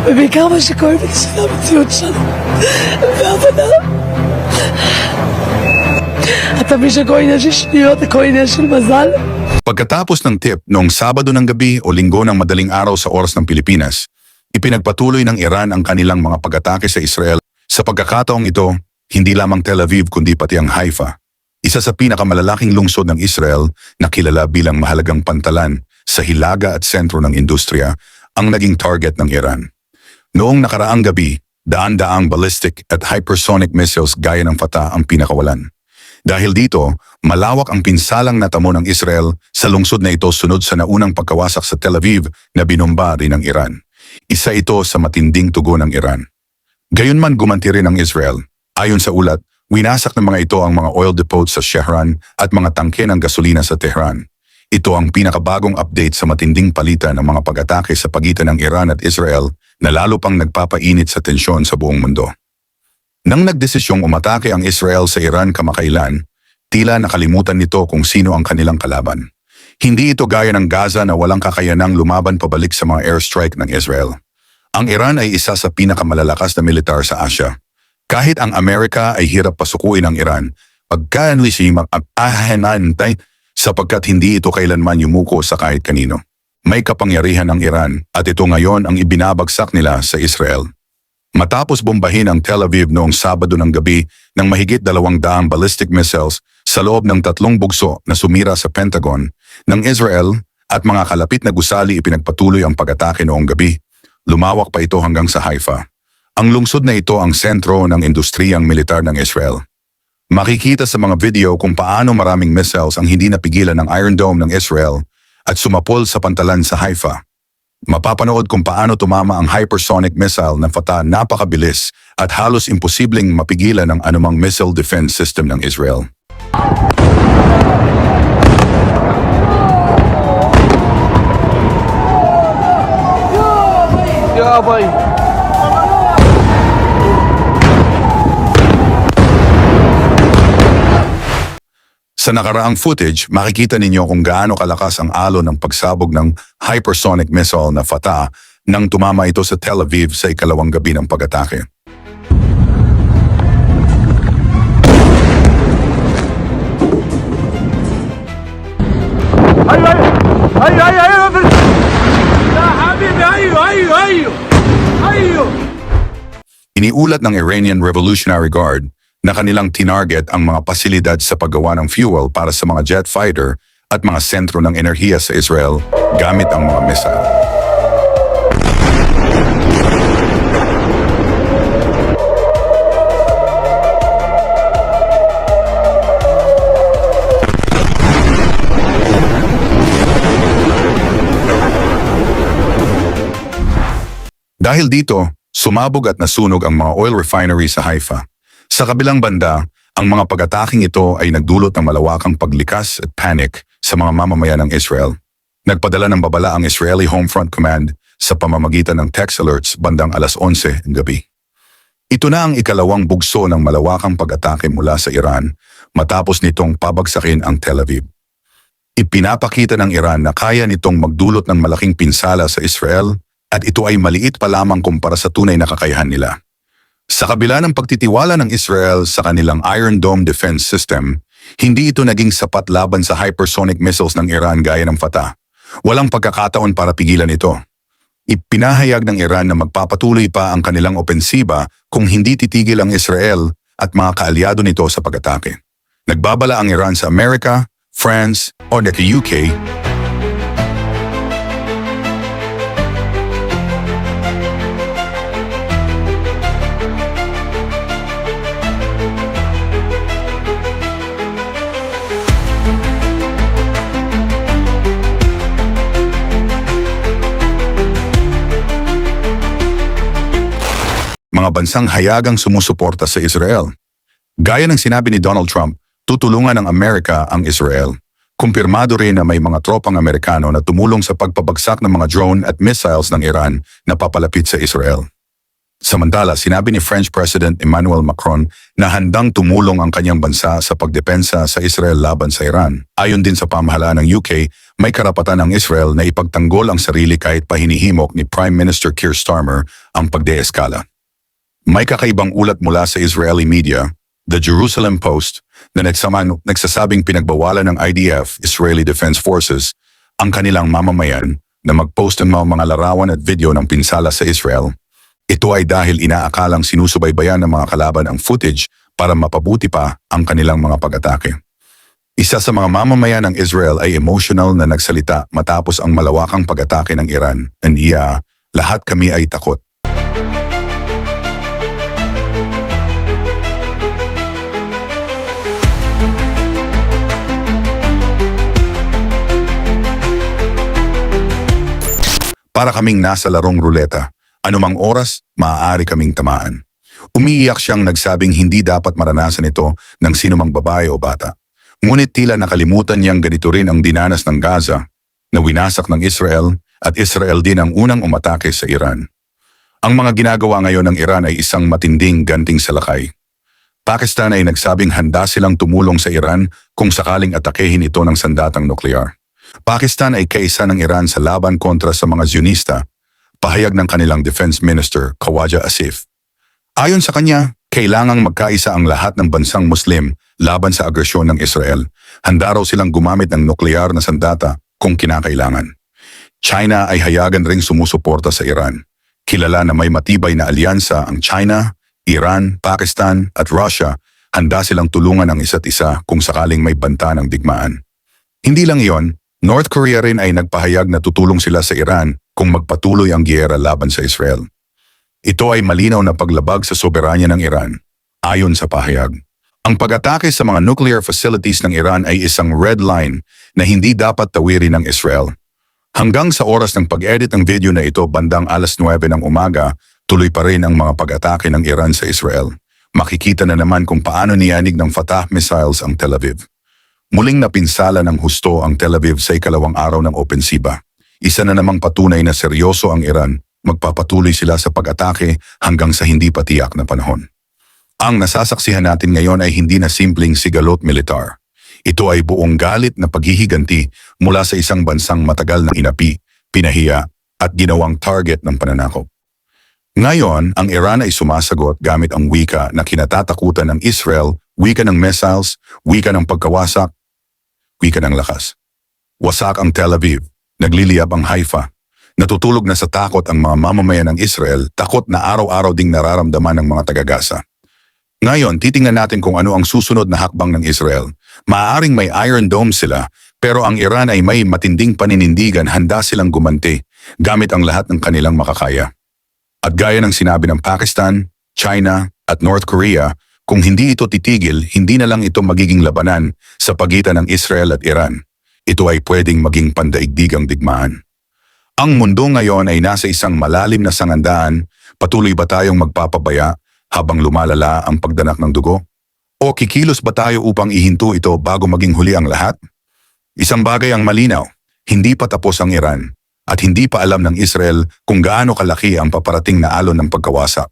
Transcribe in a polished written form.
وبيكامل شكوى بتسلم تيوتشن بابنا حتى بيشكوى ينجيش نيوت كوي ينجيش المزال. Pagkatapos ng tip noong Sabado ng gabi o Linggo ng madaling araw sa oras ng Pilipinas, ipinagpatuloy ng Iran ang kanilang mga pag-atake sa Israel. Sa pagkakataong ito, hindi lamang Tel Aviv kundi pati ang Haifa, isa sa pinakamalalaking lungsod ng Israel na kilala bilang mahalagang pantalan sa hilaga at sentro ng industriya, ang naging target ng Iran. Noong nakaraang gabi, daan-daang ballistic at hypersonic missiles gaya ng Fatah ang pinakawalan. Dahil dito, malawak ang pinsalang natamo ng Israel sa lungsod na ito sunod sa naunang pagkawasak sa Tel Aviv na binomba rin ng Iran. Isa ito sa matinding tugon ng Iran. Gayunman gumanti rin ang Israel. Ayon sa ulat, winasak ng mga ito ang mga oil depots sa Shahran at mga tangke ng gasolina sa Tehran. Ito ang pinakabagong update sa matinding palitan ng mga pag-atake sa pagitan ng Iran at Israel na lalo pang nagpapainit sa tensyon sa buong mundo. Nang nagdesisyong umatake ang Israel sa Iran kamakailan, tila nakalimutan nito kung sino ang kanilang kalaban. Hindi ito gaya ng Gaza na walang kakayanang lumaban pabalik sa mga airstrike ng Israel. Ang Iran ay isa sa pinakamalalakas na militar sa Asya. Kahit ang Amerika ay hirap pasukuin ang Iran, pagkaanlising mag-ahenantay sapagkat hindi ito kailanman yumuko sa kahit kanino. May kapangyarihan ang Iran at ito ngayon ang ibinabagsak nila sa Israel. Matapos bombahin ang Tel Aviv noong Sabado ng gabi ng mahigit 200 ballistic missiles sa loob ng 3 bugso na sumira sa Pentagon ng Israel at mga kalapit na gusali ipinagpatuloy ang pag-atake noong gabi. Lumawak pa ito hanggang sa Haifa. Ang lungsod na ito ang sentro ng industriyang militar ng Israel. Makikita sa mga video kung paano maraming missiles ang hindi napigilan ng Iron Dome ng Israel at sumapol sa pantalan sa Haifa. Mapapanood kung paano tumama ang hypersonic missile ng Fatah napakabilis at halos imposibleng mapigilan ang anumang missile defense system ng Israel. Sa nakaraang footage, makikita ninyo kung gaano kalakas ang alon ng pagsabog ng hypersonic missile na Fatah nang tumama ito sa Tel Aviv sa ikalawang gabi ng pag-atake. Iniulat ng Iranian Revolutionary Guard na kanilang tinarget ang mga pasilidad sa paggawa ng fuel para sa mga jet fighter at mga sentro ng enerhiya sa Israel gamit ang mga missile. Dahil dito, sumabog at nasunog ang mga oil refinery sa Haifa. Sa kabilang banda, ang mga pag-ataking ito ay nagdulot ng malawakang paglikas at panic sa mga mamamayan ng Israel. Nagpadala ng babala ang Israeli Homefront Command sa pamamagitan ng text alerts bandang 11:00 ng gabi. Ito na ang ikalawang bugso ng malawakang pag-atake mula sa Iran matapos nitong pabagsakin ang Tel Aviv. Ipinapakita ng Iran na kaya nitong magdulot ng malaking pinsala sa Israel at ito ay maliit pa lamang kumpara sa tunay na kakayahan nila. Sa kabila ng pagtitiwala ng Israel sa kanilang Iron Dome defense system, hindi ito naging sapat laban sa hypersonic missiles ng Iran gaya ng Fatah. Walang pagkakataon para pigilan ito. Ipinahayag ng Iran na magpapatuloy pa ang kanilang opensiba kung hindi titigil ang Israel at mga kaalyado nito sa pag-atake. Nagbabala ang Iran sa Amerika, France, o the UK mga bansang hayagang sumusuporta sa Israel. Gaya ng sinabi ni Donald Trump, tutulungan ng Amerika ang Israel. Kumpirmado rin na may mga tropang Amerikano na tumulong sa pagpabagsak ng mga drone at missiles ng Iran na papalapit sa Israel. Samantala, sinabi ni French President Emmanuel Macron na handang tumulong ang kanyang bansa sa pagdepensa sa Israel laban sa Iran. Ayon din sa pamahalaan ng UK, may karapatan ang Israel na ipagtanggol ang sarili kahit pahinihimok ni Prime Minister Keir Starmer ang pagdeeskala. May kakaibang ulat mula sa Israeli media, The Jerusalem Post, na nagsasabing pinagbawalan ng IDF, Israeli Defense Forces, ang kanilang mamamayan na mag-post ng mga larawan at video ng pinsala sa Israel. Ito ay dahil inaakalang sinusubaybayan ng mga kalaban ang footage para mapabuti pa ang kanilang mga pag-atake. Isa sa mga mamamayan ng Israel ay emotional na nagsalita matapos ang malawakang pag-atake ng Iran. Lahat kami ay takot. Para kaming nasa larong ruleta. Anumang oras, maaari kaming tamaan. Umiiyak siyang nagsabing hindi dapat maranasan ito ng sinumang babae o bata. Ngunit tila nakalimutan niyang ganito rin ang dinanas ng Gaza na winasak ng Israel at Israel din ang unang umatake sa Iran. Ang mga ginagawa ngayon ng Iran ay isang matinding ganting salakay. Pakistan ay nagsabing handa silang tumulong sa Iran kung sakaling atakehin ito ng sandatang nuklear. Pakistan ay kaisa ng Iran sa laban kontra sa mga Zionista, pahayag ng kanilang Defense Minister, Khawaja Asif. Ayon sa kanya, kailangang magkaisa ang lahat ng bansang Muslim laban sa agresyon ng Israel. Handa raw silang gumamit ng nuklear na sandata kung kinakailangan. China ay hayagan ring sumusuporta sa Iran. Kilala na may matibay na alyansa ang China, Iran, Pakistan at Russia. Handa silang tulungan ang isa't isa kung sakaling may banta ng digmaan. Hindi lang iyon, North Korea rin ay nagpahayag na tutulong sila sa Iran kung magpatuloy ang giyera laban sa Israel. Ito ay malinaw na paglabag sa soberanya ng Iran, ayon sa pahayag. Ang pag-atake sa mga nuclear facilities ng Iran ay isang red line na hindi dapat tawirin ng Israel. Hanggang sa oras ng pag-edit ng video na ito bandang 9:00 ng umaga, tuloy pa rin ang mga pag-atake ng Iran sa Israel. Makikita na naman kung paano niyanig ng Fatah missiles ang Tel Aviv. Muling napinsala ng husto ang Tel Aviv sa ikalawang araw ng opensiba. Isa na namang patunay na seryoso ang Iran, magpapatuloy sila sa pag-atake hanggang sa hindi pa tiyak na panahon. Ang nasasaksihan natin ngayon ay hindi na simpleng sigalot militar. Ito ay buong galit na paghihiganti mula sa isang bansang matagal na inapi, pinahiya at ginawang target ng pananakop. Ngayon, ang Iran ay sumasagot gamit ang wika na kinatatakutan ng Israel, wika ng missiles, wika ng pagkawasak, wika ng lakas. Wasak ang Tel Aviv, nagliliyab ang Haifa. Natutulog na sa takot ang mga mamamayan ng Israel, takot na araw-araw ding nararamdaman ng mga taga-Gaza. Ngayon, titingnan natin kung ano ang susunod na hakbang ng Israel. Maaaring may Iron Dome sila, pero ang Iran ay may matinding paninindigan, handa silang gumanti gamit ang lahat ng kanilang makakaya. At gaya ng sinabi ng Pakistan, China at North Korea, kung hindi ito titigil, hindi na lang ito magiging labanan sa pagitan ng Israel at Iran. Ito ay pwedeng maging pandaigdigang digmaan. Ang mundo ngayon ay nasa isang malalim na sangandaan. Patuloy ba tayong magpapabaya habang lumalala ang pagdanak ng dugo? O kikilos ba tayo upang ihinto ito bago maging huli ang lahat? Isang bagay ang malinaw, hindi pa tapos ang Iran at hindi pa alam ng Israel kung gaano kalaki ang paparating na alon ng pagkawasak.